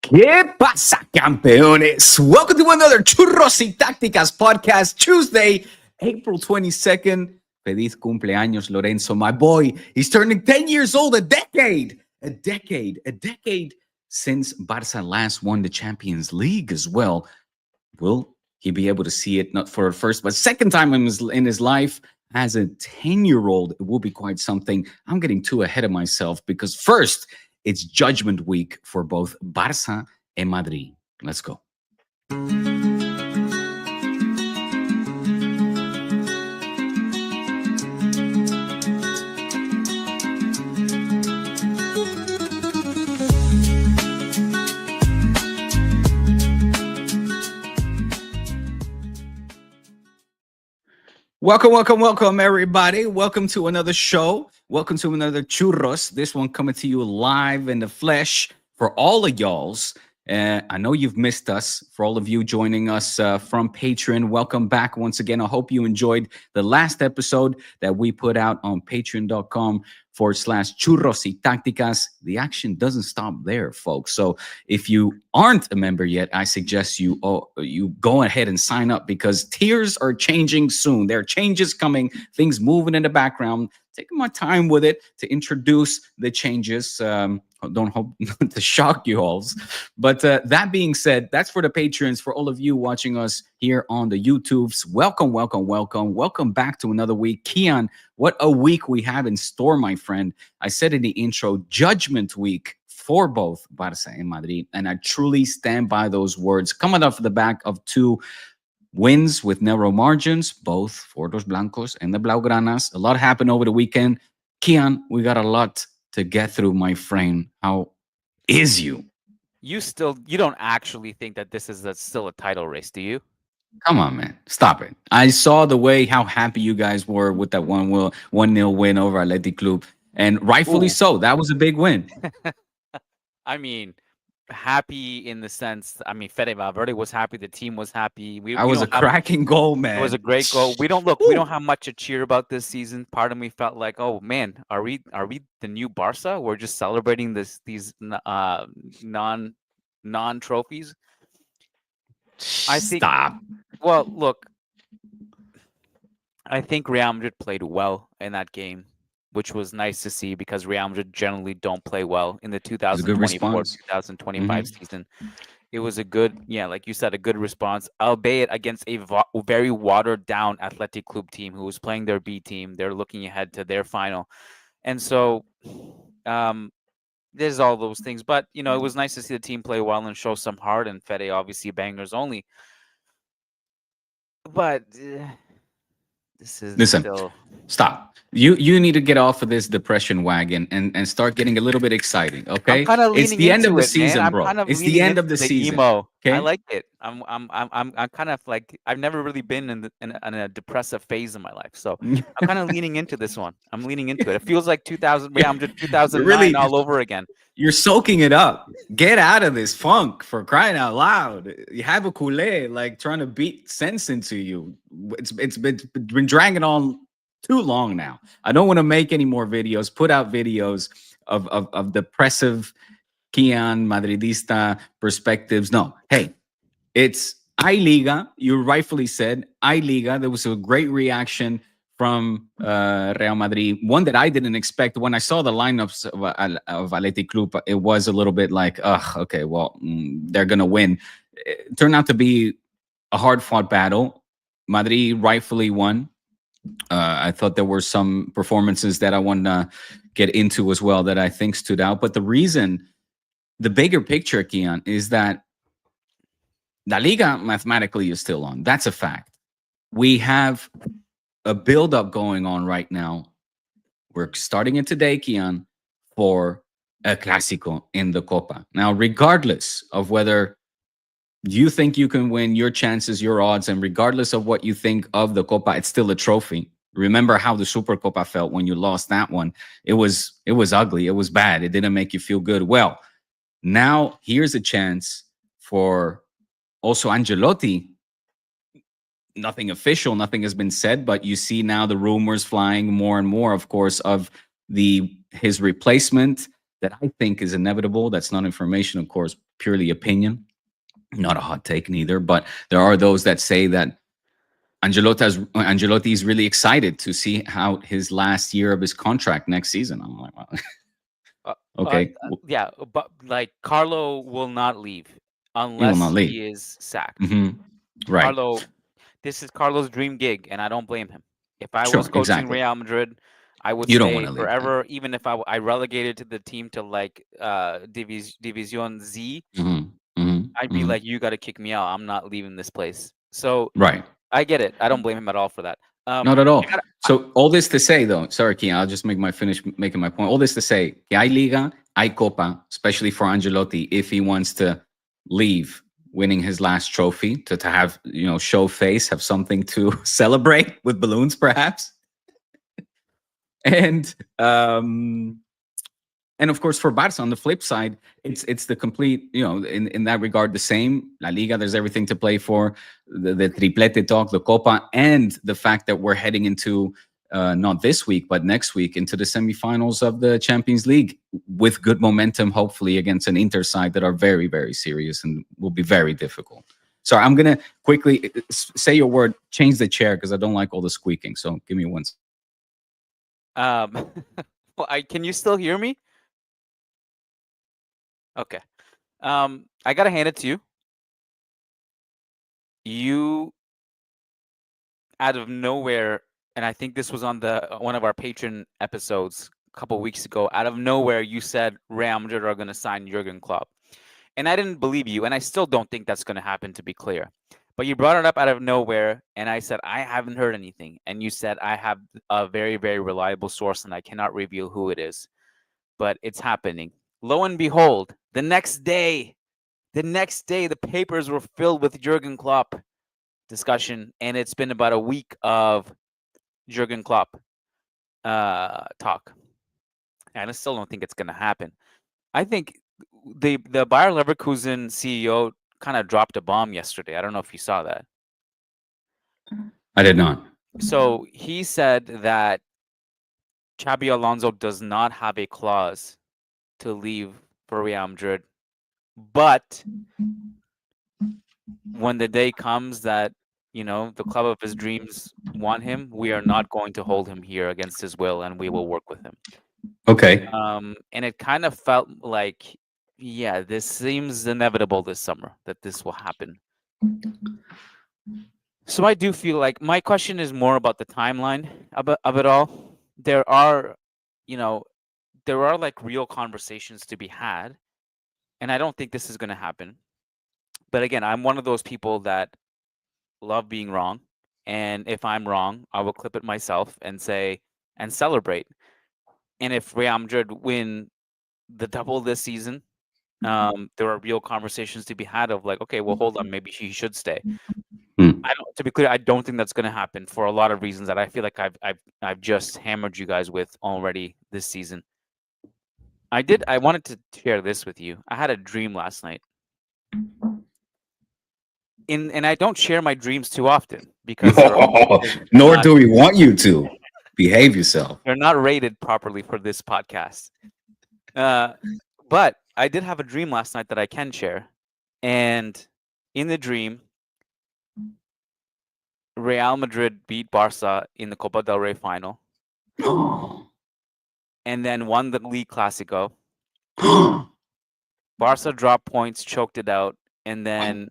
¿Qué pasa, campeones? Welcome to another Churros y Tácticas Podcast, Tuesday, April 22nd. Feliz cumpleaños, Lorenzo, my boy. He's turning 10 years old, a decade since Barca last won the Champions League as well. Will he be able to see it, not for a first, but second time in his life? As a 10-year-old, it will be quite something. I'm getting too ahead of myself because first, it's Judgment Week for both Barca and Madrid. Let's go. Welcome, everybody. Welcome to another show. Welcome to another Churros. This one coming to you live in the flesh for all of y'alls. I know you've missed us. For all of you joining us from Patreon, welcome back once again. I hope you enjoyed the last episode that we put out on patreon.com/Churros y Tácticas. The action doesn't stop there, folks. So if you aren't a member yet, I suggest you go ahead and sign up because tiers are changing soon. There are changes coming, things moving in the background. Taking my time with it to introduce the changes. Don't hope to shock you all. But that being said, that's for the patrons. For all of you watching us here on the YouTubes, welcome. Welcome back to another week. Kiyan, what a week we have in store, my friend. I said in the intro, Judgment Week for both Barca and Madrid. And I truly stand by those words. Coming off the back of two wins with narrow margins, both for Los Blancos and the Blaugranas. A lot happened over the weekend. Kiyan, we got a lot to get through, my friend. How is you? You don't actually think that this is still a title race, do you? Come on, man. Stop it. I saw how happy you guys were with that 1-0 win over Athletic Club. And rightfully so. That was a big win. I mean, happy in the sense, Fede Valverde was happy, the team was happy. It was a cracking goal, man. It was a great goal. We don't have much to cheer about this season. Part of me felt like, oh man, are we the new Barca? We're just celebrating these non-trophies. I think. Stop. Well, look, I think Real Madrid played well in that game, which was nice to see because Real Madrid generally don't play well in the 2024-2025 season. It was a good, like you said, a good response, albeit against a very watered-down Athletic Club team who was playing their B team. They're looking ahead to their final. And so there's all those things. But, it was nice to see the team play well and show some heart, and Fede obviously bangers only. But Listen, still... Stop. You need to get off of this depression wagon and start getting a little bit exciting, okay? It's the end of the season, bro. It's the end of the season. Emo. Okay? I like it. I'm kind of like, I've never really been in a depressive phase in my life, so I'm kind of leaning into this one. I'm leaning into it. It feels like 2009 really, all over again. You're soaking it up. Get out of this funk, for crying out loud. You have a culé like trying to beat sense into you. It's been dragging on too long now. I don't want to make any more videos, put out videos of depressive Kiyan Madridista perspectives. No, hey, it's I-Liga. You rightfully said I-Liga. There was a great reaction from Real Madrid, one that I didn't expect. When I saw the lineups of Athletic Club, it was a little bit like, okay, well, they're going to win. It turned out to be a hard-fought battle. Madrid rightfully won. I thought there were some performances that I want to get into as well that I think stood out. But the bigger picture, Kiyan, is that La Liga mathematically is still on. That's a fact. We have a build-up going on right now. We're starting it today, Kiyan, for a Clasico in the Copa. Now, regardless of whether you think you can win, your chances, your odds, and regardless of what you think of the Copa, it's still a trophy. Remember how the Super Copa felt when you lost that one. It was ugly. It was bad. It didn't make you feel good. Well, now here's a chance for also Ancelotti. Nothing official, nothing has been said, but you see now the rumors flying more and more, of course, of his replacement. that I think is inevitable. That's not information, of course, purely opinion, not a hot take neither. But there are those that say that Ancelotti is really excited to see how his last year of his contract next season. I'm like, well, okay, yeah, but like Carlo will not leave unless not leave. he is sacked. Right. Carlo, this is Carlo's dream gig, and I don't blame him. If I Sure, was coaching exactly. Real Madrid, I would You don't stay wanna leave, forever, even if I relegated to the team to like Division Z. I'd be like, you got to kick me out. I'm not leaving this place. So Right. I get it. I don't blame him at all for that. Not at all. So all this to say, though, sorry, Kiyan, I'll just finish making my point. All this to say, que hay Liga, hay Copa, especially for Ancelotti, if he wants to leave winning his last trophy, to have, show face, have something to celebrate with balloons, perhaps. And of course, for Barca, on the flip side, it's the complete, in that regard, the same. La Liga, there's everything to play for. The triplete talk, the Copa, and the fact that we're heading into, not this week, but next week, into the semifinals of the Champions League with good momentum, hopefully against an Inter side that are very, very serious and will be very difficult. Sorry, I'm going to quickly say your word, change the chair, because I don't like all the squeaking. So give me one. Well, can you still hear me? Okay. I gotta hand it to you. You, out of nowhere, and I think this was on one of our Patreon episodes a couple weeks ago. Out of nowhere, you said Real Madrid are going to sign Jurgen Klopp, and I didn't believe you, and I still don't think that's going to happen. To be clear, but you brought it up out of nowhere, and I said I haven't heard anything, and you said I have a very, very reliable source, and I cannot reveal who it is, but it's happening. Lo and behold, the next day, the papers were filled with Jurgen Klopp discussion, and it's been about a week of Jurgen Klopp talk. And I still don't think it's going to happen. I think the Bayer Leverkusen CEO kind of dropped a bomb yesterday. I don't know if you saw that. I did not. So he said that Xabi Alonso does not have a clause to leave for Real Madrid, but when the day comes that the club of his dreams want him, we are not going to hold him here against his will, and we will work with him. Okay. And it kind of felt like, yeah, this seems inevitable this summer that this will happen. So I do feel like my question is more about the timeline of it all. There are like real conversations to be had, and I don't think this is going to happen. But again, I'm one of those people that love being wrong, and if I'm wrong, I will clip it myself and say and celebrate. And if Real Madrid win the double this season, there are real conversations to be had of like, okay, well, hold on, maybe he should stay. To be clear, I don't think that's going to happen for a lot of reasons that I feel like I've just hammered you guys with already this season. I wanted to share this with you. I had a dream last night. And I don't share my dreams too often because nor do we want you to. Behave yourself. They're not rated properly for this podcast. But I did have a dream last night that I can share. And in the dream, Real Madrid beat Barca in the Copa del Rey final. And then won the League Clasico. Barca dropped points, choked it out, and then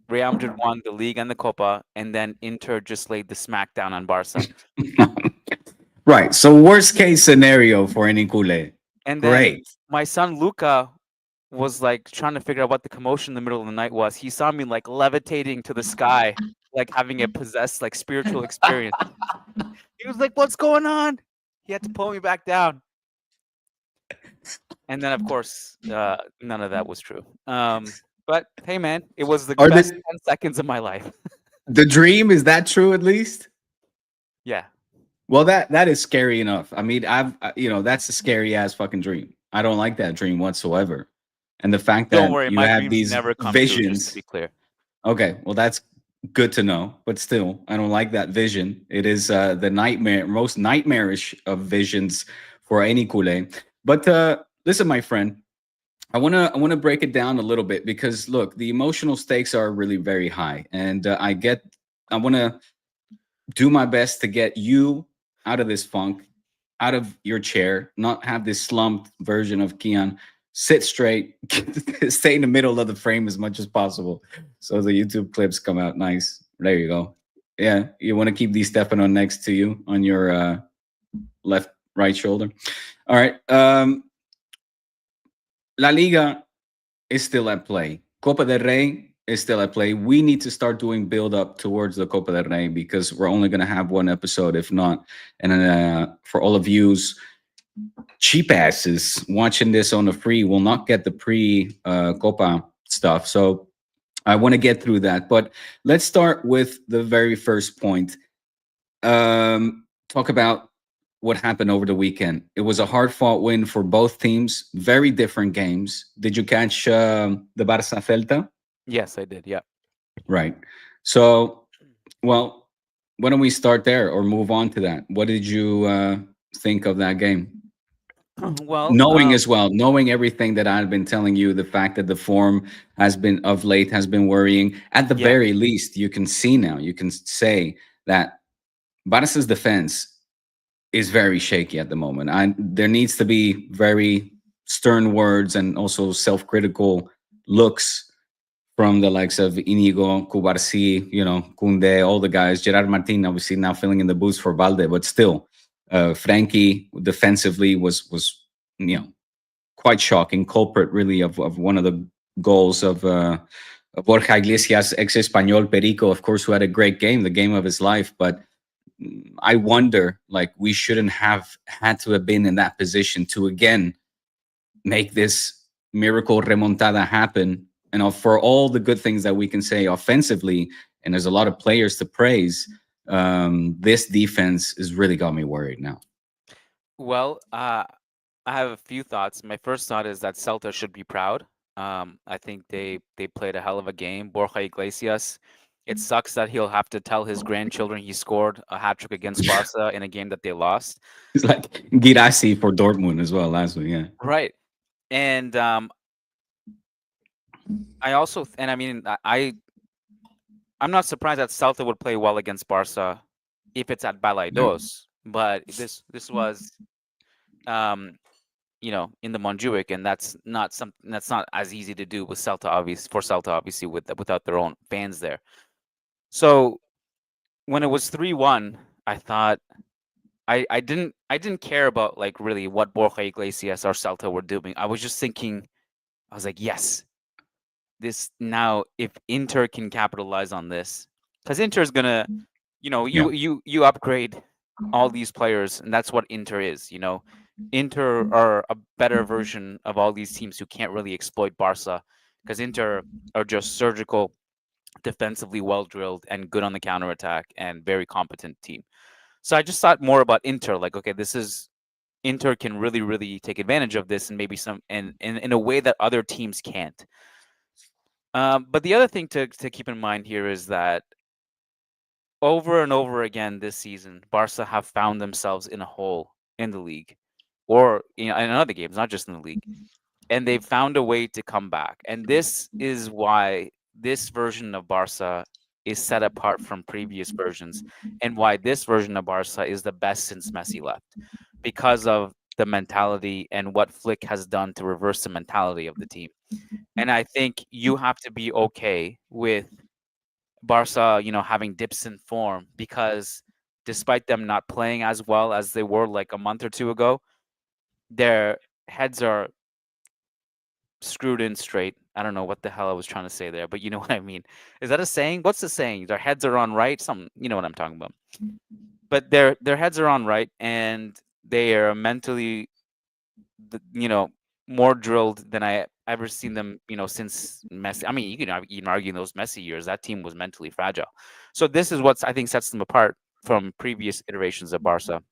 Real Madrid won the league and the Copa, and then Inter just laid the smackdown on Barca. Right. So worst case scenario for any culé. And then my son Luca was like trying to figure out what the commotion in the middle of the night was. He saw me like levitating to the sky, like having a possessed, like spiritual experience. He was like, "What's going on?" He had to pull me back down. And then, of course, none of that was true. But hey, man, it was the best 10 seconds of my life. The dream, is that true at least? Yeah. Well, that is scary enough. I mean, that's a scary ass fucking dream. I don't like that dream whatsoever. And the fact that you have these visions. True, just to be clear. Okay, well, that's good to know. But still, I don't like that vision. It is the most nightmarish of visions for any culé. But listen, my friend, I wanna break it down a little bit because look, the emotional stakes are really very high, and I wanna do my best to get you out of this funk, out of your chair, not have this slumped version of Kiyan. Sit straight, stay in the middle of the frame as much as possible, so the YouTube clips come out nice. There you go. Yeah, you want to keep Di Stefano next to you on your left, right shoulder. All right. La Liga is still at play. Copa del Rey is still at play. We need to start doing build up towards the Copa del Rey because we're only going to have one episode, if not. And for all of yous cheap asses watching this on the free will not get the pre Copa stuff. So I want to get through that. But let's start with the very first point. Talk about what happened over the weekend. It was a hard-fought win for both teams. Very different games. Did you catch the Barca Celta? Yes, I did. Yeah. Right. So, well, why don't we start there or move on to that? What did you think of that game? Well, knowing everything that I've been telling you, the fact that the form has been of late has been worrying. At the very least, you can see now, you can say that Barca's defense is very shaky at the moment. There needs to be very stern words and also self-critical looks from the likes of Inigo, Cubarsí, Koundé, all the guys. Gerard Martin, obviously now filling in the boots for Valde, but still, Frankie defensively was quite shocking. Culprit really of one of the goals of Borja Iglesias, ex-Español Perico, of course, who had a great game, the game of his life, but I wonder, we shouldn't have had to have been in that position to again make this miracle remontada happen. And for all the good things that we can say offensively, and there's a lot of players to praise, this defense has really got me worried now. Well, I have a few thoughts. My first thought is that Celta should be proud. I think they played a hell of a game. Borja Iglesias. It sucks that he'll have to tell his grandchildren he scored a hat-trick against Barca in a game that they lost. It's like Girassi for Dortmund as well last week, yeah. Right. And I'm not surprised that Celta would play well against Barca if it's at Balaidos, but this was in the Montjuic, and that's not as easy to do with Celta, obviously without their own fans there. So when it was 3-1, I thought I didn't care about really what Borja Iglesias or Celta were doing. I was just thinking, I was like, yes, this now if Inter can capitalize on this, because Inter is gonna, you upgrade all these players, and that's what Inter is. Inter are a better version of all these teams who can't really exploit Barca, because Inter are just surgical, defensively well drilled, and good on the counterattack, and very competent team. So I just thought more about Inter, okay, this is Inter can really, really take advantage of this, and maybe in a way that other teams can't. But the other thing to keep in mind here is that over and over again this season, Barca have found themselves in a hole in the league, or in other games, not just in the league, and they've found a way to come back. And this is why this version of Barca is set apart from previous versions, and why this version of Barca is the best since Messi left, because of the mentality and what Flick has done to reverse the mentality of the team. And I think you have to be okay with Barca, having dips in form, because despite them not playing as well as they were a month or two ago, their heads are screwed in straight. I don't know what the hell I was trying to say there, but you know what I mean. Is that a saying? What's the saying? Their heads are on right. You know what I'm talking about. But their heads are on right, and they are mentally, more drilled than I ever seen them. Since Messi. I mean, you can argue in those Messi years that team was mentally fragile. So this is what I think sets them apart from previous iterations of Barca.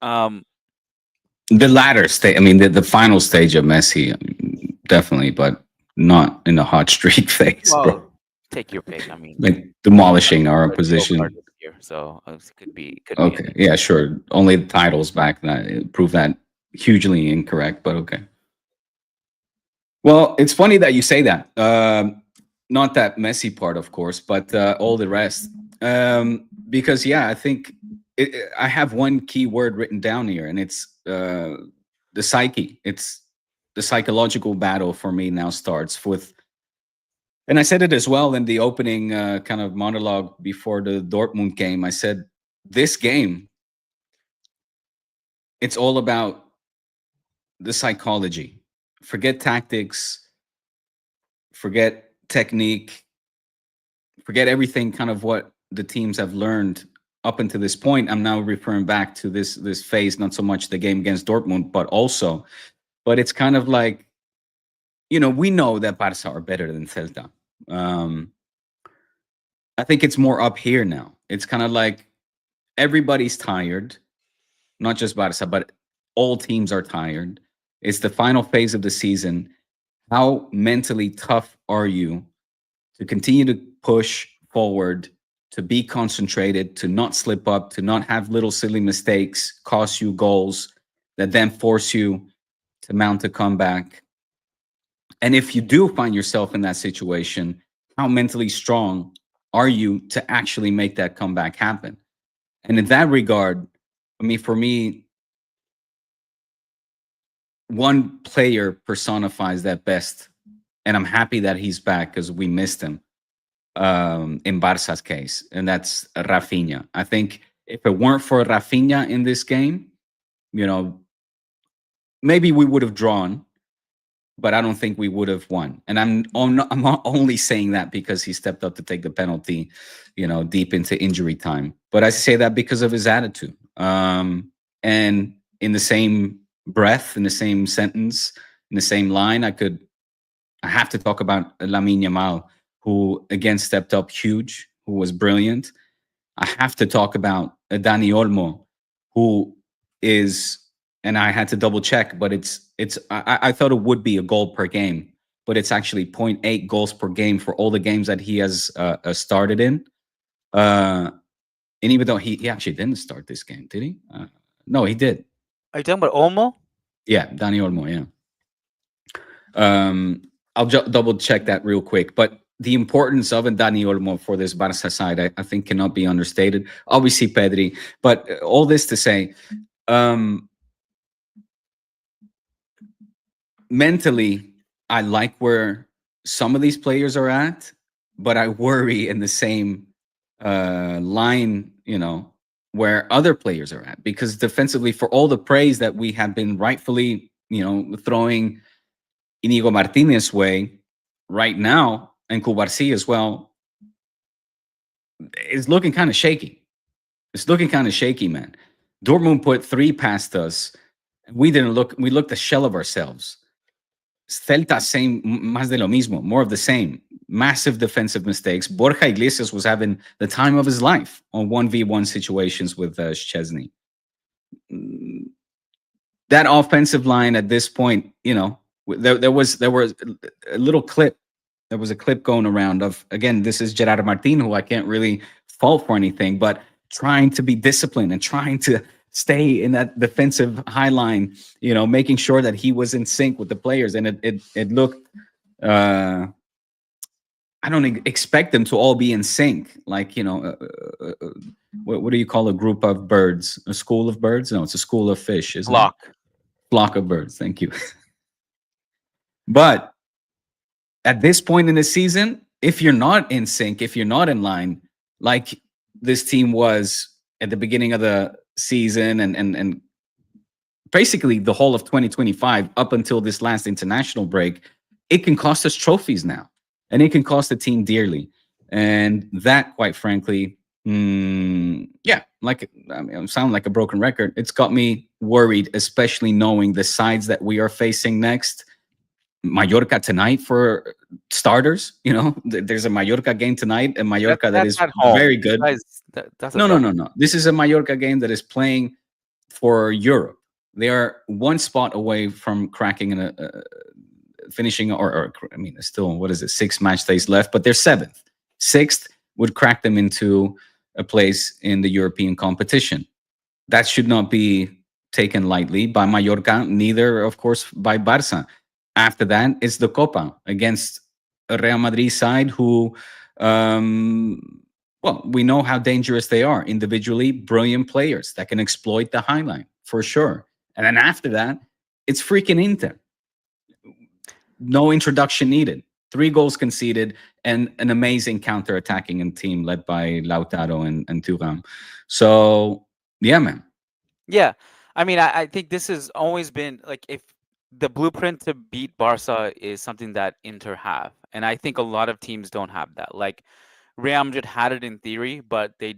The latter stage, the final stage of Messi, definitely, but not in the hot streak phase. Well, take your pick. Demolishing our opposition. So it could be okay. Yeah, sure. Only the titles back that prove that hugely incorrect, but okay. Well, it's funny that you say that. Not that messy part, of course, but all the rest. Because yeah, I think I have one key word written down here, and it's the psyche. It's the psychological battle for me now starts with, and I said it as well in the opening kind of monologue before the Dortmund game. I said, this game, it's all about the psychology. Forget tactics, forget technique, forget everything kind of what the teams have learned up until this point. I'm now referring back to this phase, not so much the game against Dortmund, but it's kind of like, we know that Barca are better than Celta. I think it's more up here now. It's kind of like everybody's tired, not just Barca, but all teams are tired. It's the final phase of the season. How mentally tough are you to continue to push forward, to be concentrated, to not slip up, to not have little silly mistakes cost you goals that then force you to mount a comeback? And if you do find yourself in that situation, how mentally strong are you to actually make that comeback happen? And in that regard, I mean, for me, one player personifies that best, and I'm happy that he's back because we missed him in Barca's case, and that's Rafinha. I think if it weren't for Rafinha in this game, maybe we would have drawn, but I don't think we would have won. And I'm not only saying that because he stepped up to take the penalty, deep into injury time, but I say that because of his attitude. And in the same breath, in the same sentence, in the same line, I have to talk about Lamine Yamal, who again stepped up huge, who was brilliant. I have to talk about Dani Olmo, who is, and I had to double check, but I thought it would be a goal per game, but it's actually 0.8 goals per game for all the games that he has started in. And even though he actually didn't start this game, did he? No, he did. Are you talking about Olmo? Yeah, Dani Olmo, yeah. I'll double check that real quick. But the importance of Dani Olmo for this Barca side, I think, cannot be understated. Obviously, Pedri. But all this to say, mentally, I like where some of these players are at, but I worry in the same line, where other players are at, because defensively, for all the praise that we have been rightfully, throwing Inigo Martinez way right now, and Cubarsí as well, it's looking kind of shaky. It's looking kind of shaky, man. Dortmund put 3 past us. We didn't look. We looked a shell of ourselves. Celta, same, más de lo mismo, more of the same. Massive defensive mistakes. Borja Iglesias was having the time of his life on 1v1 situations with Szczesny. That offensive line at this point, there was a little clip. There was a clip going around of, again, this is Gerard Martin, who I can't really fault for anything, but trying to be disciplined and trying to stay in that defensive high line, making sure that he was in sync with the players. And it looked, I don't expect them to all be in sync. Like, what do you call a group of birds? A school of birds? No, it's a school of fish, isn't it? Flock of birds. Thank you. But at this point in the season, if you're not in sync, if you're not in line, like this team was at the beginning of the season and basically the whole of 2025 up until this last international break, it can cost us trophies now, and it can cost the team dearly. And that, quite frankly, I sound like a broken record. It's got me worried, especially knowing the sides that we are facing next. Mallorca tonight for starters. There's a Mallorca game tonight, and Mallorca that is very good. No. This is a Mallorca game that is playing for Europe. They are one spot away from cracking in finishing, there's still, 6 match days left, but they're 7th. 6th would crack them into a place in the European competition. That should not be taken lightly by Mallorca, neither, of course, by Barca. After that, it's the Copa against a Real Madrid side who, well, we know how dangerous they are. Individually, brilliant players that can exploit the highline, for sure. And then after that, it's freaking Inter. No introduction needed. 3 goals conceded and an amazing counter-attacking team led by Lautaro and Thuram. So, yeah, man. Yeah, I mean, I think this has always been like, if the blueprint to beat Barca is something that Inter have, and I think a lot of teams don't have that. Like Real Madrid had it in theory, but they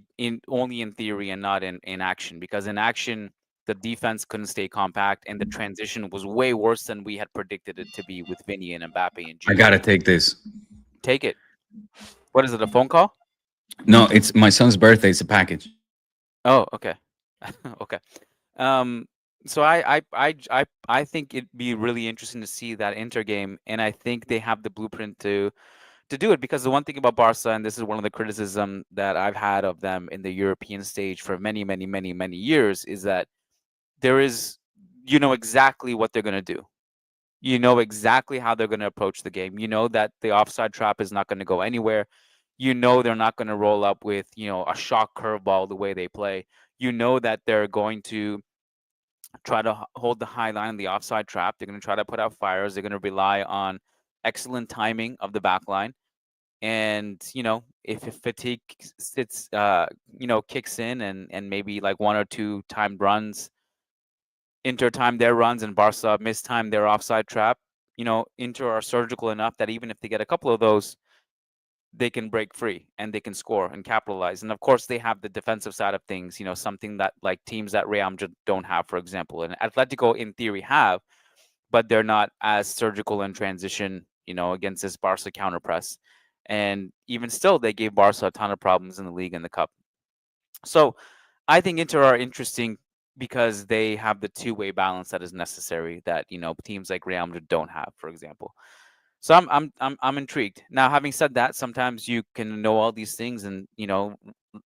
only in theory and not in action, because in action the defense couldn't stay compact and the transition was way worse than we had predicted it to be with Vinny and Mbappe and I Jude. gotta take this. Take it. What is it? A phone call? No, it's my son's birthday. It's a package. Oh, okay. Okay. So I think it'd be really interesting to see that Inter game, and I think they have the blueprint to do it, because the one thing about Barca, and this is one of the criticism that I've had of them in the European stage for many, many, many, many years, is that there is, you know exactly what they're going to do. You know exactly how they're going to approach the game. You know that the offside trap is not going to go anywhere. You know they're not going to roll up with, a shock curveball the way they play. You know that they're going to try to hold the high line in the offside trap. They're going to try to put out fires. They're going to rely on excellent timing of the back line. And, if fatigue kicks in and maybe like 1 or 2 timed runs, Inter time their runs and Barca mistime their offside trap, Inter are surgical enough that even if they get a couple of those, they can break free and they can score and capitalize. And of course, they have the defensive side of things, something that like teams that Real Madrid don't have, for example, and Atletico in theory have, but they're not as surgical in transition, against this Barca counter press. And even still, they gave Barca a ton of problems in the league and the cup. So I think Inter are interesting because they have the two-way balance that is necessary that teams like Real Madrid don't have, for example. So I'm intrigued. Now, having said that, sometimes you can know all these things, and Lamine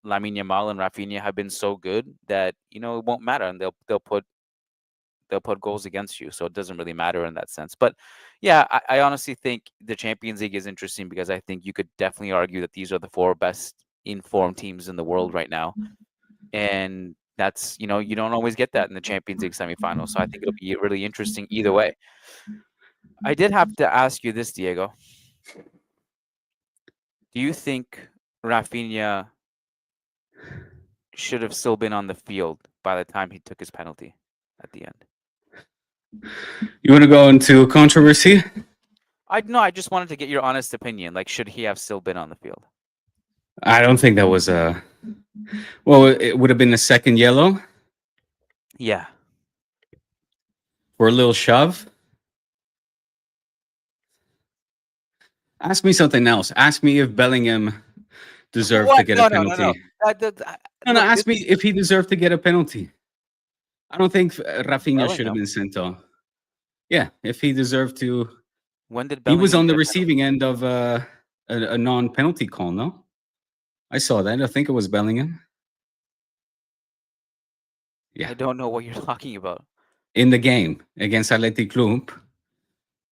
Yamal and Rafinha have been so good that it won't matter, and they'll put goals against you, so it doesn't really matter in that sense. But yeah, I honestly think the Champions League is interesting because I think you could definitely argue that these are the 4 best informed teams in the world right now, and that's you don't always get that in the Champions League semifinal. So I think it'll be really interesting either way. I did have to ask you this, Diego. Do you think Rafinha should have still been on the field by the time he took his penalty at the end? You want to go into controversy? I just wanted to get your honest opinion. Like, should he have still been on the field? I don't think that was a... Well, it would have been a second yellow. Yeah. For a little shove. Ask me something else. Ask me if Bellingham deserved to get a penalty. No. Ask me if he deserved to get a penalty. I don't think Rafinha should have been sent off. Yeah, if he deserved to. When did Bellingham he was on the receiving end of a non-penalty call? No, I saw that. I think it was Bellingham. Yeah, I don't know what you're talking about. In the game against Athletic Club,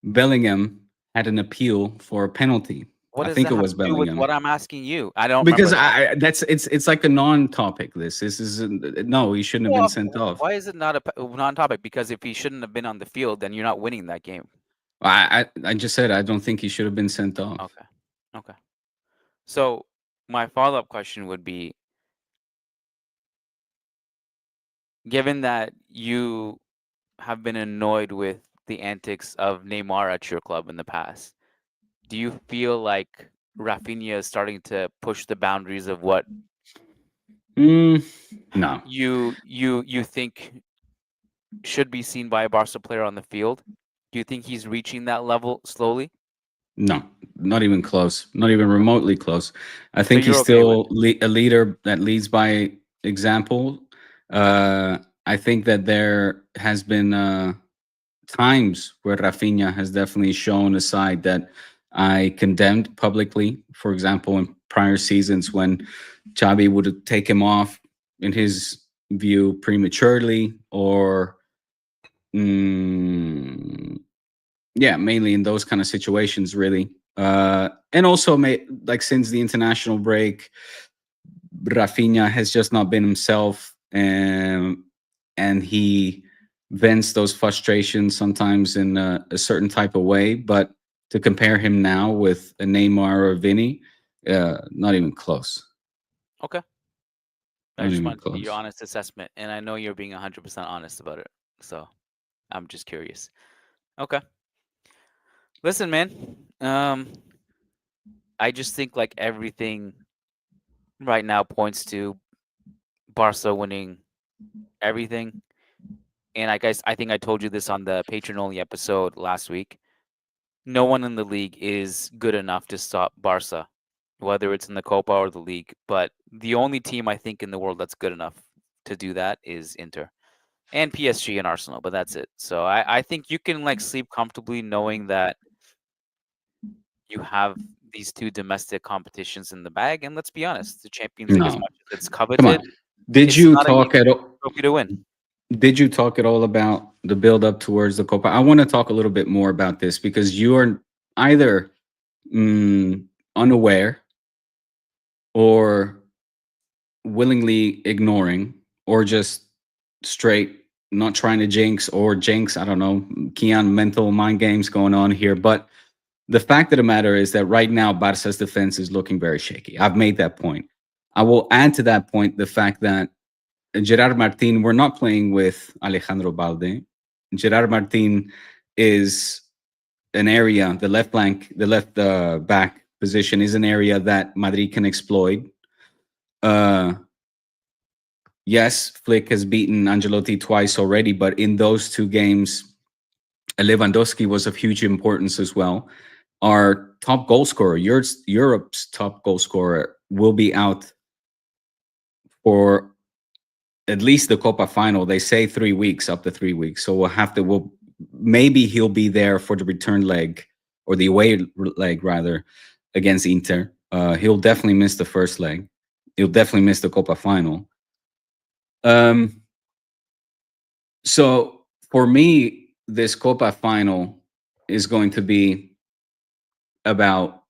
Bellingham had an appeal for a penalty. I think it was Bellingham. With what I'm asking you, I don't because it's like a non-topic. This is no, he shouldn't have been sent off. Why is it not a non-topic? Because if he shouldn't have been on the field, then you're not winning that game. I just said I don't think he should have been sent off. Okay. So my follow-up question would be, given that you have been annoyed with the antics of Neymar at your club in the past, do you feel like Rafinha is starting to push the boundaries of what no you think should be seen by a Barca player on the field? Do you think he's reaching that level slowly? No, not even close. Not even remotely close. I think he's still a leader that leads by example. I think that there has been times where Rafinha has definitely shown a side that I condemned publicly. For example, in prior seasons when Xavi would take him off in his view prematurely, or mm, yeah, mainly in those kind of situations, really. And also, like since the international break, Rafinha has just not been himself, and he vents those frustrations sometimes in a certain type of way. But to compare him now with a Neymar or Vinny, not even close. Okay. I Not just even wanted to get your close. honest assessment, and I know you're being 100% honest about it. So I'm just curious. Okay. Listen, man. I just think like everything right now points to Barca winning everything. And I think I told you this on the patron only episode last week. No one in the league is good enough to stop Barca, whether it's in the Copa or the league. But the only team I think in the world that's good enough to do that is Inter and PSG and Arsenal. But that's it. So I think you can like sleep comfortably knowing that you have these two domestic competitions in the bag. And let's be honest, the Champions League, as No, much as it's come on. coveted, Did it's you not an talk easy at all? trophy to win. Did you talk at all about the build up towards the Copa? I want to talk a little bit more about this because you are either unaware or willingly ignoring, or just straight not trying to jinx or jinx. I don't know, Kiyan mental mind games going on here. But the fact of the matter is that right now, Barca's defense is looking very shaky. I've made that point. I will add to that point the fact that Gerard Martin, we're not playing with Alejandro Balde. Gerard Martin is an area, the left back position is an area that Madrid can exploit. Yes, Flick has beaten Ancelotti twice already, but in those two games, Lewandowski was of huge importance as well. Our top goal scorer, Europe's top goal scorer, will be out for at least the Copa final. They say 3 weeks, up to 3 weeks. So maybe he'll be there for the return leg, or the away leg rather, against Inter. He'll definitely miss the first leg. He'll definitely miss the Copa final. So for me, this Copa final is going to be about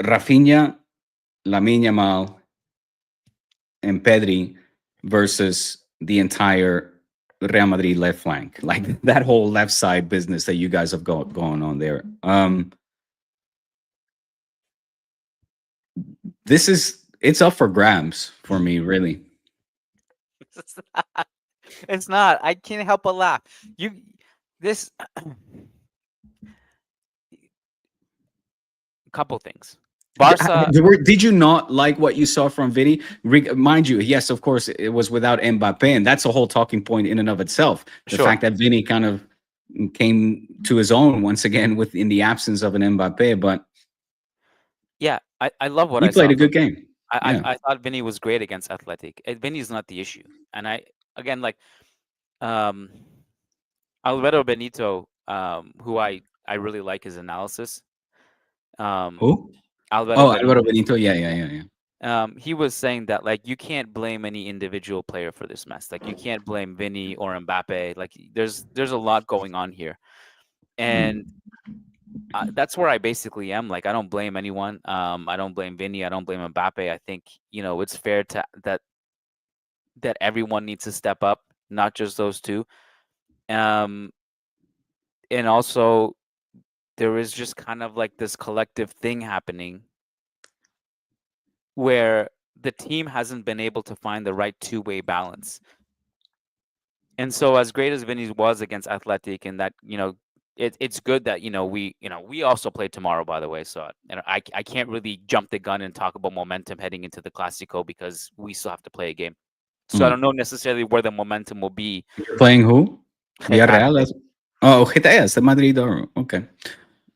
Rafinha, Lamine Yamal, and Pedri versus the entire Real Madrid left flank, like that whole left side business that you guys have got going on there. It's up for grabs for me, really. It's not. I can't help but laugh. Couple things. Barca. Did you not like what you saw from Vinny? Mind you, yes, of course, it was without Mbappe, and that's a whole talking point in and of itself. The fact that Vinny kind of came to his own once again in the absence of an Mbappe, but yeah, I love what he I saw. played a good game. I thought Vinny was great against Athletic. Vinny's not the issue, and Alvaro Benito, who I really like his analysis. Who? Alvaro Benito. Yeah. He was saying that like you can't blame any individual player for this mess. Like you can't blame Vinny or Mbappe. Like there's a lot going on here, and that's where I basically am. Like I don't blame anyone. I don't blame Vinny. I don't blame Mbappe. I think it's fair to that everyone needs to step up, not just those two. And also there is just kind of like this collective thing happening where the team hasn't been able to find the right two-way balance. And so as great as Vinny was against Athletic, and that, it's good that, we also play tomorrow, by the way. So I can't really jump the gun and talk about momentum heading into the Clasico because we still have to play a game. So I don't know necessarily where the momentum will be. You're playing who? Villarreal? Oh, Getafe, the Madrid. Okay.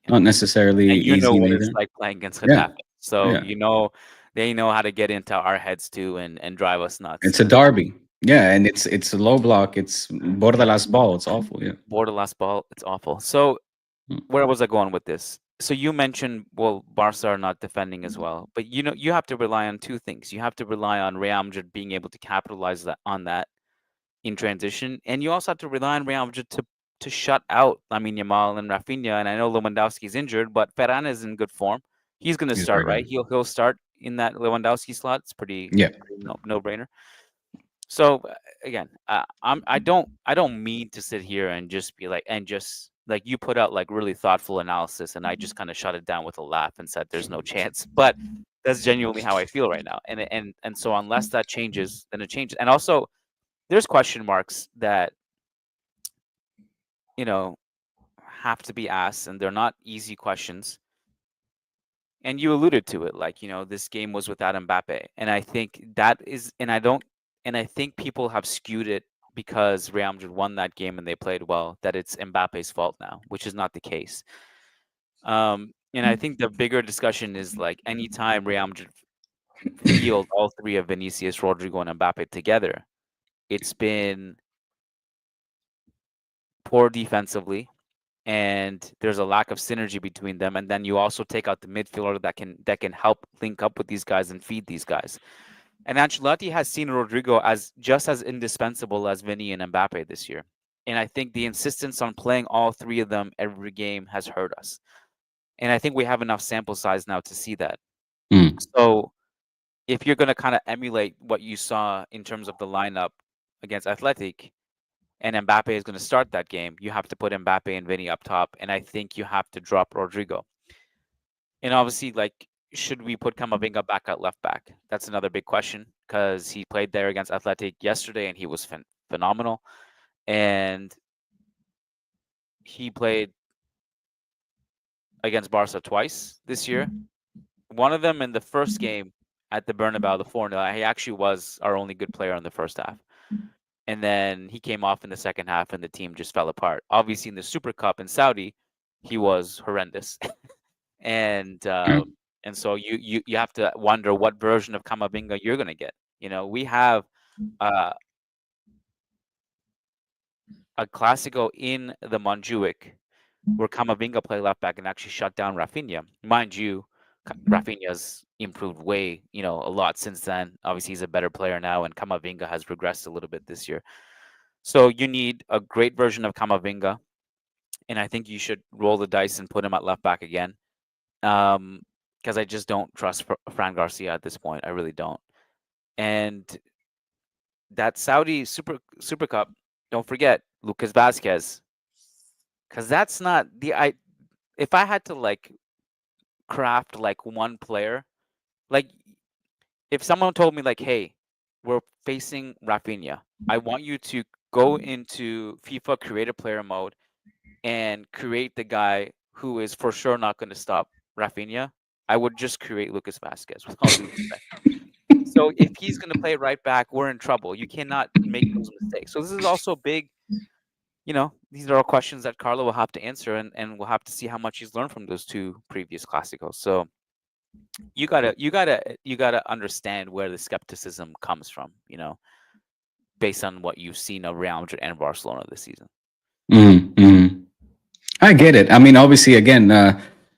Not necessarily and easy what either. it's like playing against Getafe. So Yeah. they know how to get into our heads too and drive us nuts. It's a derby. Yeah, and it's a low block. It's borderless ball. It's awful. Yeah. Borderless ball. It's awful. So where was I going with this? So you mentioned, well, Barca are not defending as well, but you have to rely on two things. You have to rely on Real Madrid being able to capitalize on that in transition, and you also have to rely on Real Madrid to shut out Lamine Yamal and Rafinha. And I know Lewandowski's injured, but Ferran is in good form. He's going to He's start, very right? good. He'll start in that Lewandowski slot. It's pretty Yeah. no brainer. So again, I don't mean to sit here and just be like, and just like you put out like really thoughtful analysis, and I just kind of shut it down with a laugh and said there's no chance. But that's genuinely how I feel right now. And so unless that changes, then it changes. And also there's question marks that have to be asked, and they're not easy questions. And you alluded to it, like, this game was without Mbappe. And I think that is, and I think people have skewed it because Real Madrid won that game and they played well, that it's Mbappe's fault now, which is not the case. And I think the bigger discussion is like anytime Real Madrid field all three of Vinicius, Rodrigo, and Mbappe together, it's been poor defensively, and there's a lack of synergy between them. And then you also take out the midfielder that can help link up with these guys and feed these guys. And Ancelotti has seen Rodrigo as just as indispensable as Vinny and Mbappe this year. And I think the insistence on playing all three of them every game has hurt us. And I think we have enough sample size now to see that. So if you're going to kind of emulate what you saw in terms of the lineup against Athletic, and Mbappe is going to start that game, you have to put Mbappe and Vinny up top, and I think you have to drop Rodrigo. And obviously, like, should we put Camavinga back at left back? That's another big question, because he played there against Athletic yesterday, and he was phenomenal. And he played against Barca twice this year. One of them in the first game at the Bernabeu, the 4-0. He actually was our only good player in the first half. And then he came off in the second half, and the team just fell apart. Obviously, in the Super Cup in Saudi, he was horrendous. And so you have to wonder what version of Camavinga you're going to get. We have a Clasico in the Montjuic where Camavinga played left back and actually shut down Rafinha. Mind you, Rafinha's improved way, a lot since then. Obviously, he's a better player now, and Camavinga has regressed a little bit this year. So you need a great version of Camavinga, and I think you should roll the dice and put him at left back again, because I just don't trust Fran Garcia at this point. I really don't. And that Saudi Super Cup, don't forget Lucas Vazquez, because that's not if I had to like craft like one player, like if someone told me like, hey, we're facing Rafinha, I want you to go into FIFA create a player mode and create the guy who is for sure not going to stop Rafinha, I would just create Lucas Vazquez with all due respect. So if he's going to play right back, we're in trouble. You cannot make those mistakes. So this is also big. These are all questions that Carlo will have to answer, and we'll have to see how much he's learned from those two previous Clásicos. So you gotta understand where the skepticism comes from, based on what you've seen of Real Madrid and Barcelona this season. I get it. I mean, obviously, again,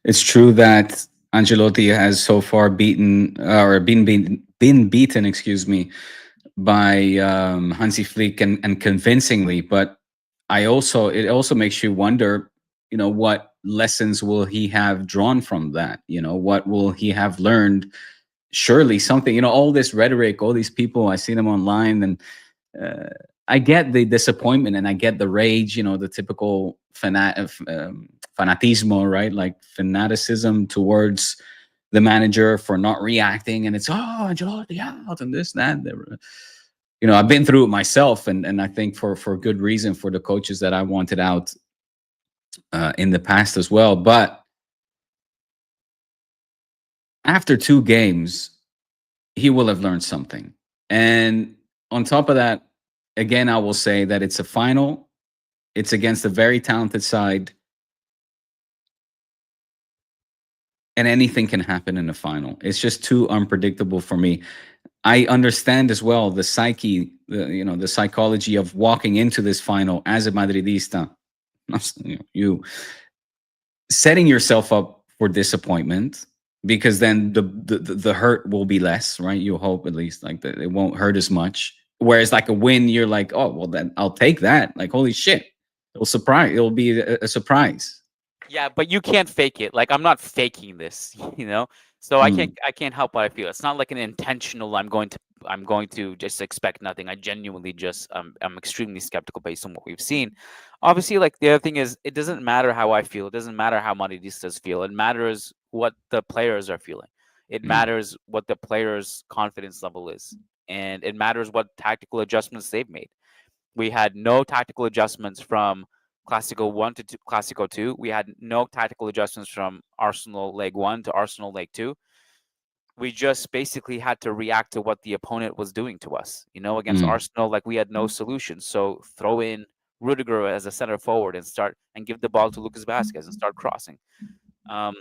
it's true that Ancelotti has so far been beaten, excuse me, by Hansi Flick and convincingly. But it also makes you wonder, what lessons will he have drawn from that? What will he have learned? Surely something, all this rhetoric, all these people, I see them online, and I get the disappointment and I get the rage, the typical fanatismo, right? Like fanaticism towards the manager for not reacting. And it's, Ancelotti out and this, that. I've been through it myself. And I think for good reason for the coaches that I wanted out in the past as well. But after 2 games, he will have learned something. And on top of that, again, I will say that it's a final. It's against a very talented side. And anything can happen in the final. It's just too unpredictable for me. I understand as well the psyche, the psychology of walking into this final as a Madridista. You setting yourself up for disappointment, because then the hurt will be less, right? You hope at least like that it won't hurt as much. Whereas like a win, you're like, oh well, then I'll take that. Like holy shit, it'll be a surprise. Yeah, but you can't fake it. Like I'm not faking this, So I Mm, can't help what I feel. It's not like an intentional. I'm going to just expect nothing. I genuinely just I'm extremely skeptical based on what we've seen. Obviously, like the other thing is, it doesn't matter how I feel. It doesn't matter how Madridistas feel. It matters what the players are feeling. It mm, matters what the players' confidence level is, and it matters what tactical adjustments they've made. We had no tactical adjustments from Clasico 1 to Clasico 2. We had no tactical adjustments from Arsenal leg 1 to Arsenal leg 2. We just basically had to react to what the opponent was doing to us. Against mm. Arsenal, like we had no solution. So throw in Rudiger as a center forward and give the ball to Lucas Vasquez and start crossing. Um,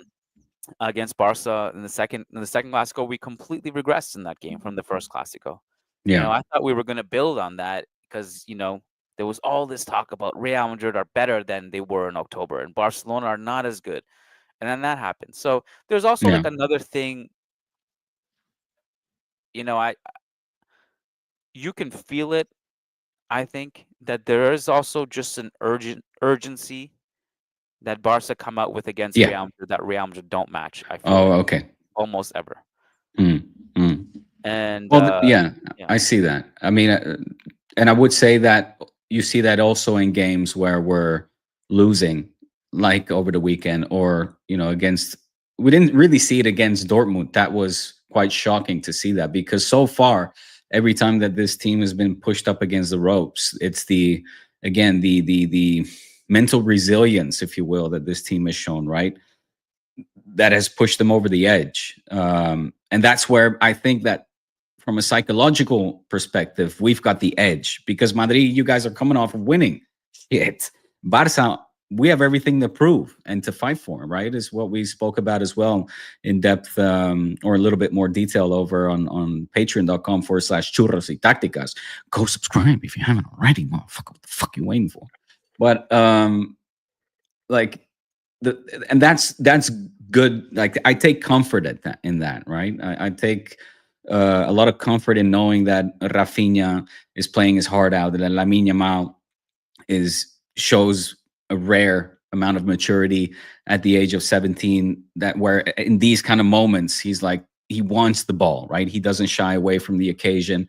Against Barca in the second Clasico, we completely regressed in that game from the first Clasico. Yeah, I thought we were going to build on that because, there was all this talk about Real Madrid are better than they were in October and Barcelona are not as good. And then that happened. So there's also yeah, like another thing, I you can feel it. I think that there is also just an urgency that Barca come out with against yeah. Real Madrid that Real Madrid don't match. I feel Oh, like okay. almost ever. Mm, mm. And Well, yeah, yeah, I see that. I mean, and I would say that you see that also in games where we're losing, like over the weekend, or against. We didn't really see it against Dortmund. That was quite shocking to see that, because so far, every time that this team has been pushed up against the ropes, it's the mental resilience, if you will, that this team has shown, right? That has pushed them over the edge. And that's where I think that from a psychological perspective, we've got the edge, because Madrid, you guys are coming off of winning. Shit. Barca, we have everything to prove and to fight for, right? Is what we spoke about as well in depth, or a little bit more detail over on patreon.com/churros y tácticas. Go subscribe if you haven't already, motherfucker. What the fuck you waiting for? But like and that's good. Like I take comfort in that, right? I take a lot of comfort in knowing that Rafinha is playing his heart out, that Lamine Yamal shows a rare amount of maturity at the age of 17, that where in these kind of moments he's like, he wants the ball, right? He doesn't shy away from the occasion,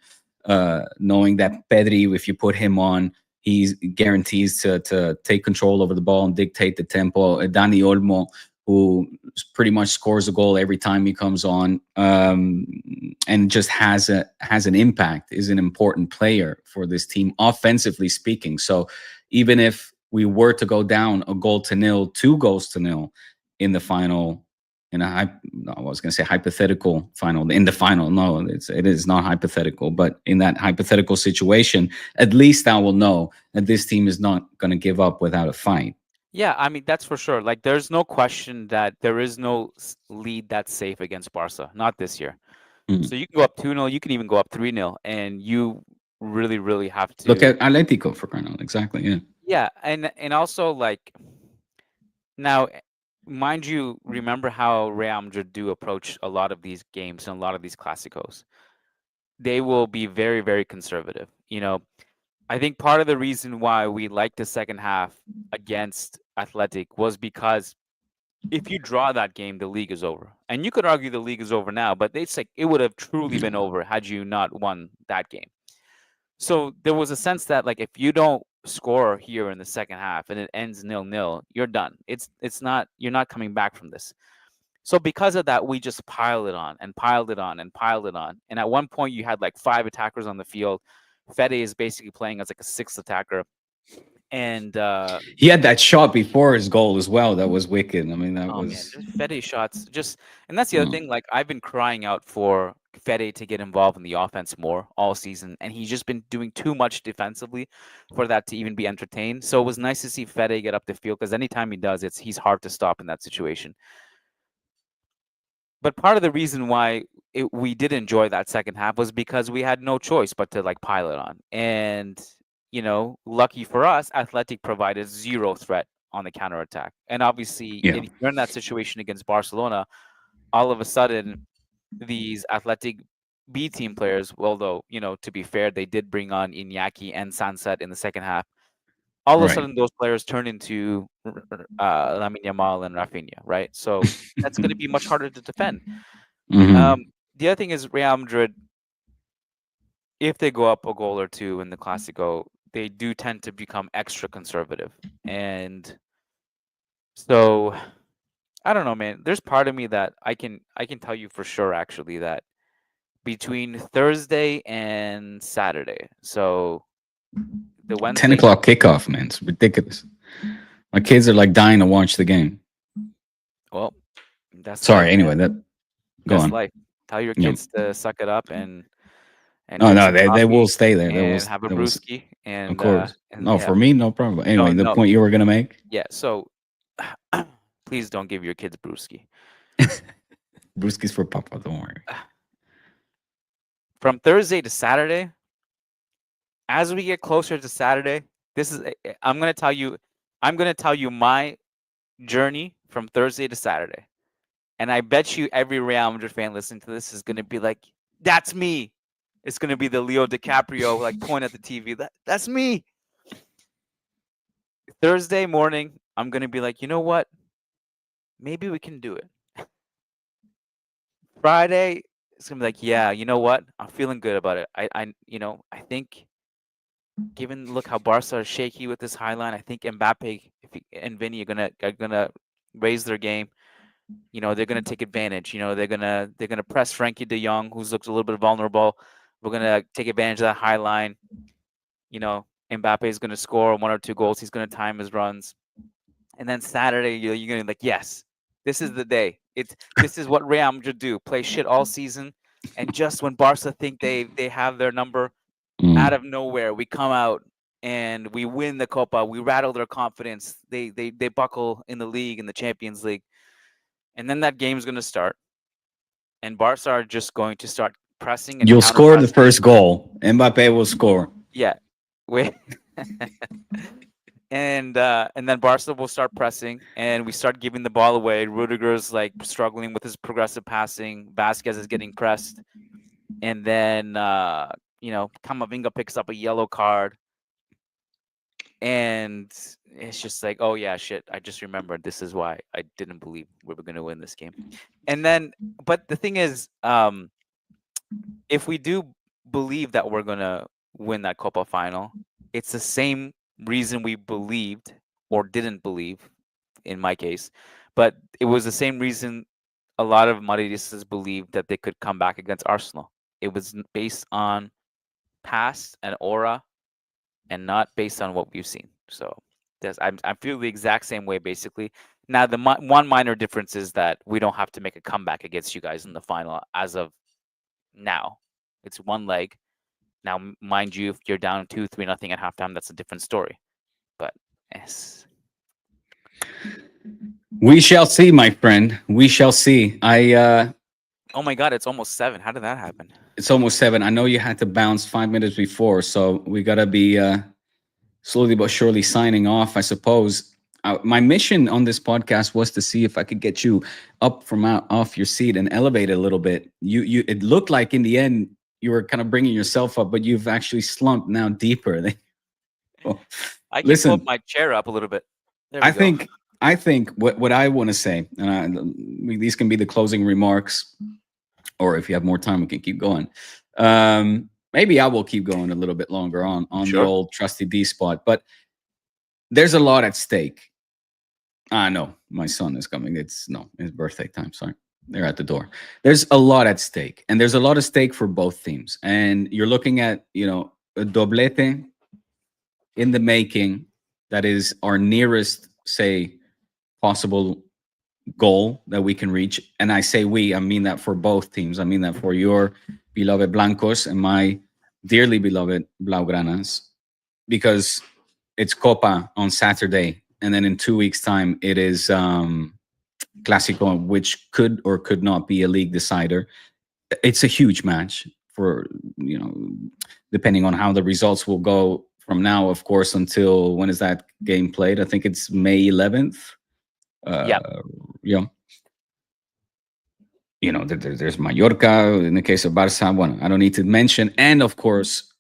knowing that Pedri, if you put him on, he guarantees to take control over the ball and dictate the tempo. Dani Olmo, who pretty much scores a goal every time he comes on, and just has an impact, is an important player for this team, offensively speaking. So even if we were to go down 1-0, 2-0 in the final, I was going to say hypothetical final, in the final. No, it is not hypothetical, but in that hypothetical situation, at least I will know that this team is not going to give up without a fight. yeah. I mean, that's for sure. Like, there's no question that there is no lead that's safe against Barca. Not this year. Mm. So you can go up 2-0. You can even go up 3-0, and you really, really have Look to. at Atletico, for crying out loud. Exactly. Yeah. Yeah, and also like now, mind you, remember how Real Madrid do approach a lot of these games and a lot of these Clásicos. They will be very, very conservative. I think part of the reason why we liked the second half against Athletic was because if you draw that game, the league is over. And you could argue the league is over now, but it's like it would have truly been over had you not won that game. So there was a sense that like if you don't score here in the second half and it ends 0-0, you're done. It's not, you're not coming back from this. So because of that, we just piled it on and piled it on and piled it on. And at one point you had like 5 attackers on the field. Fede is basically playing as like a 6th attacker. And he had that shot before his goal as well. That was wicked. I mean, that oh man, was. there's Fede shots just, and that's the other thing. Like I've been crying out for Fede to get involved in the offense more all season, and he's just been doing too much defensively for that to even be entertained. So it was nice to see Fede get up the field, because anytime he does, he's hard to stop in that situation. But part of the reason why we did enjoy that second half was because we had no choice but to like pile it on. And lucky for us, Athletic provided zero threat on the counterattack. And obviously, Yeah. if you're in that situation against Barcelona, all of a sudden, these athletic B team players, although, to be fair, they did bring on Iñaki and Sanset in the second half. All of a sudden, those players turn into Lamine Yamal and Rafinha, right? So that's going to be much harder to defend. Mm-hmm. The other thing is Real Madrid, if they go up a goal or two in the Clasico, they do tend to become extra conservative. And so I don't know, man. There's part of me that I can tell you for sure, actually, that between Thursday and Saturday, so the Wednesday, 10 o'clock kickoff, man. It's ridiculous. My kids are like dying to watch the game. Well, that's sorry. life, anyway, man. Go that's on. Life. Tell your kids to suck it up and no, they will stay there. They will have a brewski. And of course, and for me, no problem. Anyway, the point you were gonna make. Yeah. So please don't give your kids brewski. Brewski's for Papa. Don't worry. From Thursday to Saturday, as we get closer to Saturday, I'm gonna tell you my journey from Thursday to Saturday. And I bet you every Real Madrid fan listening to this is gonna be like, that's me. It's gonna be the Leo DiCaprio like point at the TV. That's me. Thursday morning, I'm gonna be like, you know what? Maybe we can do it. Friday, it's gonna be like, yeah, you know what? I'm feeling good about it. I think, look how Barca are shaky with this high line. I think Mbappe and Vinny are gonna raise their game. They're gonna take advantage. They're gonna press Frankie De Jong, who looks a little bit vulnerable. We're gonna take advantage of that high line. Mbappe is gonna score 1 or 2 goals. He's gonna time his runs. And then Saturday, you're gonna be like, yes, this is the day. This is what Real Madrid do: play shit all season, and just when Barca think they have their number, out of nowhere we come out and we win the Copa. We rattle their confidence. They buckle in the league, in the Champions League, and then that game's gonna start, and Barca are just going to start pressing. And you'll score the first goal. Mbappe will score. Yeah, And then Barca will start pressing, and we start giving the ball away. Rudiger's like struggling with his progressive passing. Vasquez is getting pressed, and then Camavinga picks up a yellow card, and it's just like, oh yeah, shit! I just remembered. This is why I didn't believe we were going to win this game. And then, but the thing is, if we do believe that we're going to win that Copa final, it's the same reason we believed or didn't believe, in my case, but it was the same reason a lot of Madridistas believed that they could come back against Arsenal. It was based on past and aura, and not based on what we've seen. So I feel the exact same way, basically. Now, the one minor difference is that we don't have to make a comeback against you guys in the final as of now. It's one leg. Now, mind you, if you're down 2-3-0 at halftime, that's a different story. But yes, we shall see, my friend. We shall see. Oh my God, it's almost 7. How did that happen? It's almost 7. I know you had to bounce 5 minutes before, so we gotta be slowly but surely signing off, I suppose. My mission on this podcast was to see if I could get you up from off your seat and elevate it a little bit. It looked like in the end you were kind of bringing yourself up, but you've actually slumped now deeper. I can flip my chair up a little bit. I think what I want to say, and these can be the closing remarks, or if you have more time, we can keep going. Maybe I will keep going a little bit longer on Sure. the old trusty D spot, but there's a lot at stake. No, my son is coming. It's birthday time. Sorry. They're at the door. There's a lot at stake, and there's a lot at stake for both teams. And you're looking at, a doblete in the making that is our nearest, say, possible goal that we can reach. And I say we, I mean that for both teams. I mean that for your beloved Blancos and my dearly beloved Blaugranas, because it's Copa on Saturday, and then in 2 weeks' time it is Clasico, which could or could not be a league decider. It's a huge match for, depending on how the results will go from now, of course, until when is that game played? I think it's May 11th. Yeah. You know, there's Mallorca in the case of Barca. Well, I don't need to mention, and of course,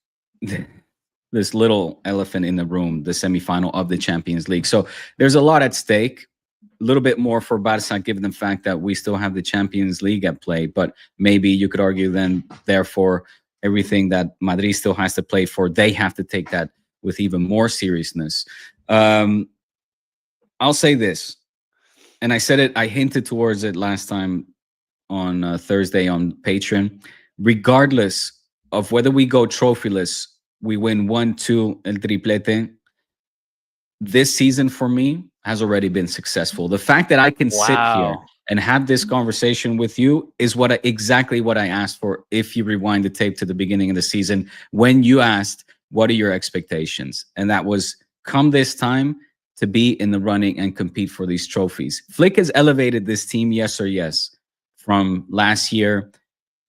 this little elephant in the room, the semifinal of the Champions League. So there's a lot at stake. A little bit more for Barca, given the fact that we still have the Champions League at play. But maybe you could argue then, therefore, everything that Madrid still has to play for, they have to take that with even more seriousness. I'll say this, and I said it, I hinted towards it last time on Thursday on Patreon. Regardless of whether we go trophyless, we win 1-2 el triplete, this season for me has already been successful. The fact that I can sit here and have this conversation with you is exactly what I asked for. If you rewind the tape to the beginning of the season, when you asked, what are your expectations? And that was, come this time, to be in the running and compete for these trophies. Flick has elevated this team, yes or yes, from last year.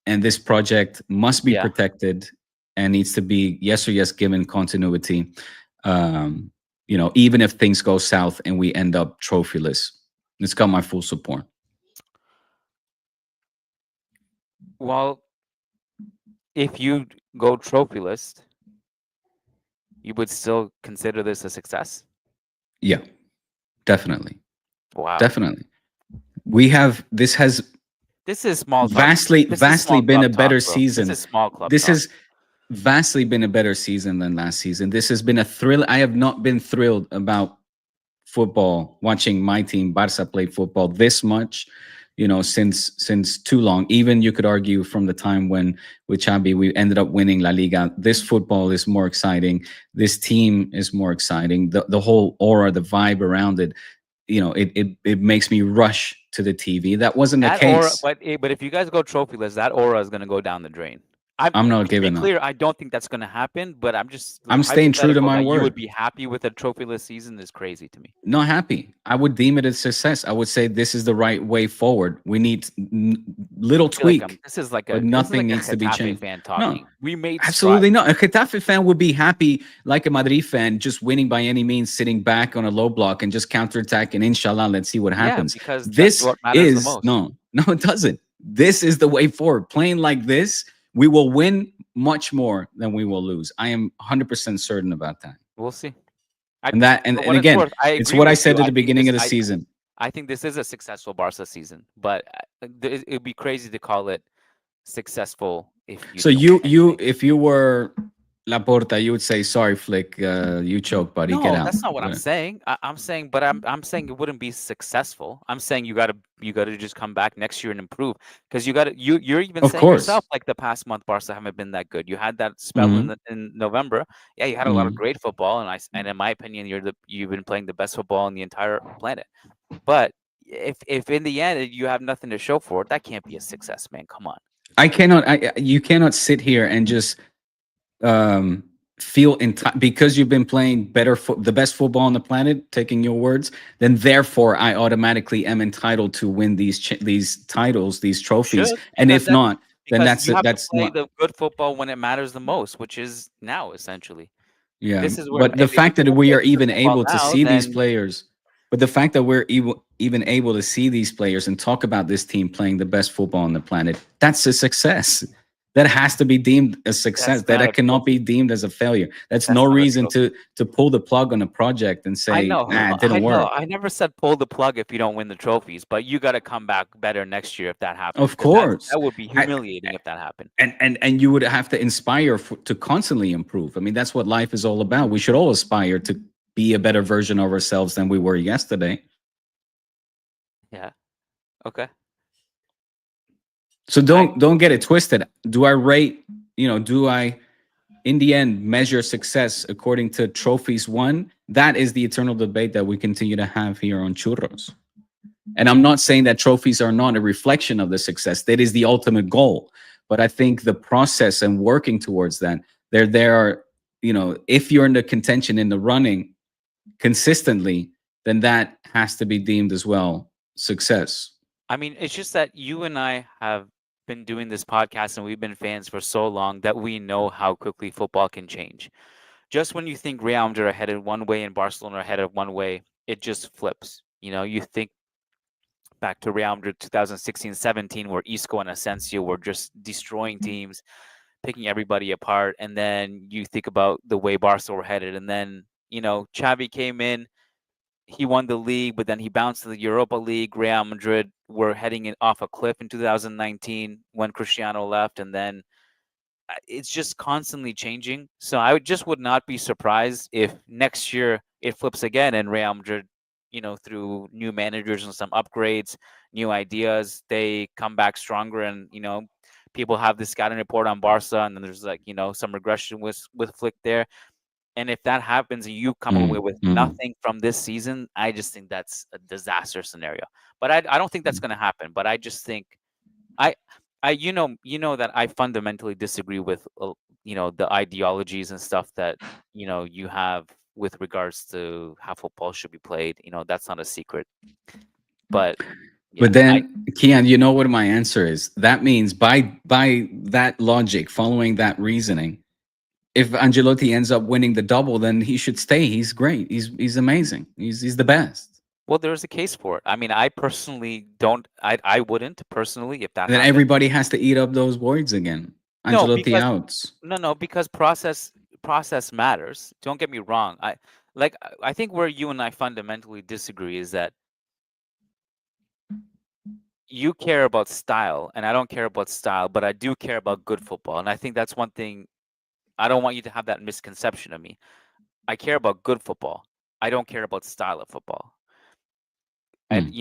And this project must be protected and needs to be, yes or yes, given continuity. You know, even if things go south and we end up trophyless, it's got my full support. Well, if you go trophyless, you would still consider this a success? Yeah, definitely. Wow. Definitely. This is small vastly been a better season. This is small club. This has vastly been a better season than last season. This has been a thrill. I have not been thrilled about football, watching my team Barca play football this much, you know, since too long. Even you could argue from the time when with Xavi we ended up winning La Liga. This football is more exciting. This team is more exciting. The whole aura, the vibe around it, you know, it makes me rush to the TV. That wasn't the case. But if you guys go trophyless, that aura is going to go down the drain. I'm not giving up. Clear, I don't think that's going to happen, but I'm staying true to my word. You would be happy with a trophyless season is crazy to me. Not happy. I would deem it a success. I would say this is the right way forward. We need little tweak. But nothing needs to be changed. Fan talking. No, we made absolutely not. A Getafe fan would be happy, like a Madrid fan, just winning by any means, sitting back on a low block and just counterattack. And inshallah, let's see what happens. Because this what matters the most. No, it doesn't. This is the way forward. Playing like this, we will win much more than we will lose. I am 100% certain about that. We'll see. And again, it's what I said at the beginning of the season. I think this is a successful Barca season, but it would be crazy to call it successful if you were Laporta, you would say, sorry, Flick, you choked, buddy. No, get out. That's not what I'm saying. I'm saying it wouldn't be successful. I'm saying you gotta just come back next year and improve, because you're even saying yourself, like, the past month Barca haven't been that good. You had that spell in November. Yeah, you had a lot of great football, and in my opinion, you've been playing the best football on the entire planet. But if in the end you have nothing to show for it, that can't be a success, man. Come on. You cannot sit here and just feel because you've been playing the best football on the planet, taking your words, then therefore I automatically am entitled to win these titles, these trophies. And if not, then that's play the good football when it matters the most, which is now, essentially. Yeah, but the fact that we are even able to see these players, but the fact that we're even able to see these players and talk about this team playing the best football on the planet, that's a success. That has to be deemed a success. That cannot be deemed as a failure. That's no reason to pull the plug on a project and say, it didn't work. I never said pull the plug if you don't win the trophies, but you got to come back better next year if that happens. Of course. That would be humiliating if that happened. And you would have to inspire to constantly improve. I mean, that's what life is all about. We should all aspire to be a better version of ourselves than we were yesterday. Yeah. Okay. So don't get it twisted. Do I in the end measure success according to trophies won? That is the eternal debate that we continue to have here on Churros. And I'm not saying that trophies are not a reflection of the success. That is the ultimate goal. But I think the process and working towards that, there are, if you're in the contention, in the running consistently, then that has to be deemed as well success. I mean, it's just that you and I have been doing this podcast and we've been fans for so long that we know how quickly football can change. just when you think Real Madrid are headed one way and Barcelona are headed one way, it just flips. You think back to Real Madrid 2016-17, where Isco and Asensio were just destroying teams, picking everybody apart, and then you think about the way Barca were headed, and then Xavi came in, he won the league, but then he bounced to the Europa League. Real Madrid were heading off a cliff in 2019 when Cristiano left, and then it's just constantly changing. So I would not be surprised if next year it flips again and Real Madrid, through new managers and some upgrades, new ideas, they come back stronger, and people have this scouting report on Barca, and then there's some regression with Flick there. And if that happens and you come away with nothing from this season, I just think that's a disaster scenario. But I don't think that's going to happen. But I just think you know that I fundamentally disagree with the ideologies and stuff that you have with regards to how football should be played. That's not a secret. But then Kiyan, you know what my answer is? That means by that logic, following that reasoning, if Ancelotti ends up winning the double, then he should stay. He's great. He's amazing. He's the best. Well, there's a case for it. I mean, I personally don't. I wouldn't personally if that. Then happened. Everybody has to eat up those voids again. Ancelotti outs. No, because process matters. Don't get me wrong. I think where you and I fundamentally disagree is that you care about style, and I don't care about style, but I do care about good football, and I think that's one thing. I don't want you to have that misconception of me. I care about good football. I don't care about style of football. And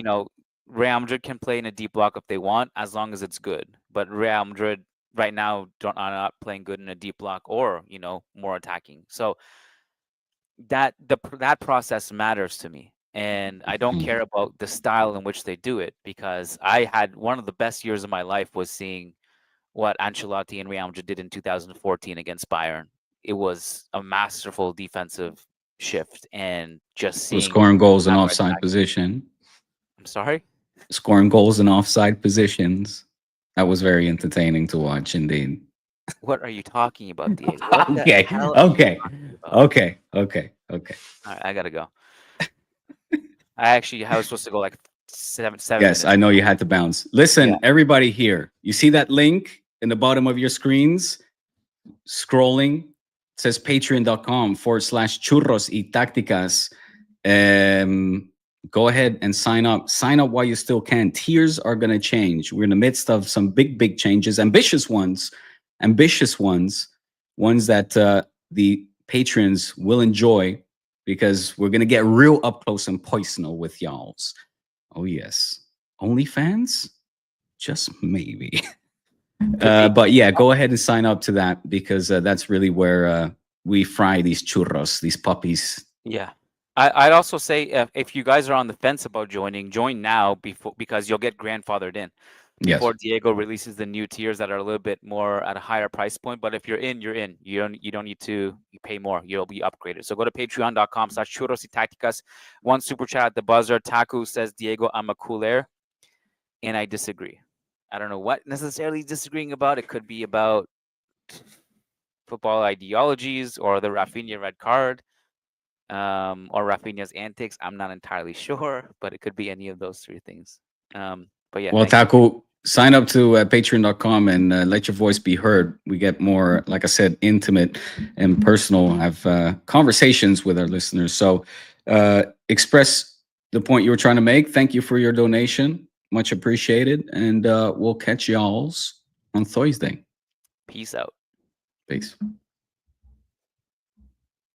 Real Madrid can play in a deep block if they want, as long as it's good. But Real Madrid right now are not playing good in a deep block or more attacking. So that process matters to me, and I don't care about the style in which they do it, because I had one of the best years of my life was seeing what Ancelotti and Real Madrid did in 2014 against Bayern. It was a masterful defensive shift, and just seeing scoring goals in offside position. I'm sorry? Scoring goals in offside positions. That was very entertaining to watch, indeed. What are you talking about, Diego? Okay. All right, I gotta go. I was supposed to go like seven Yes, minutes. I know you had to bounce. Listen, everybody here, you see that link in the bottom of your screens? Scrolling. It says patreon.com/Churros y Tácticas. Go ahead and sign up. Sign up while you still can. Tiers are going to change. We're in the midst of some big changes, ambitious ones that the patrons will enjoy, because we're going to get real up close and personal with y'all's. Oh, yes. OnlyFans? Just maybe. But yeah, go ahead and sign up to that, because that's really where we fry these churros, these puppies. Yeah. I'd also say if you guys are on the fence about joining, join now because you'll get grandfathered in before Diego releases the new tiers that are a little bit more at a higher price point. But if you're in, you're in. You don't need to pay more. You'll be upgraded. So go to patreon.com/Churros y Tácticas. One super chat at the buzzer. Taku says, Diego, I'm a cooler, and I disagree. I don't know what necessarily disagreeing about. It could be about football ideologies or the Rafinha red card. Or Rafinha's antics. I'm not entirely sure, but it could be any of those three things. But yeah. Well, Taku, sign up to patreon.com and let your voice be heard. We get more, like I said, intimate and personal, have conversations with our listeners. So express the point you were trying to make. Thank you for your donation. Much appreciated. And we'll catch y'all's on Thursday. Peace out. Peace.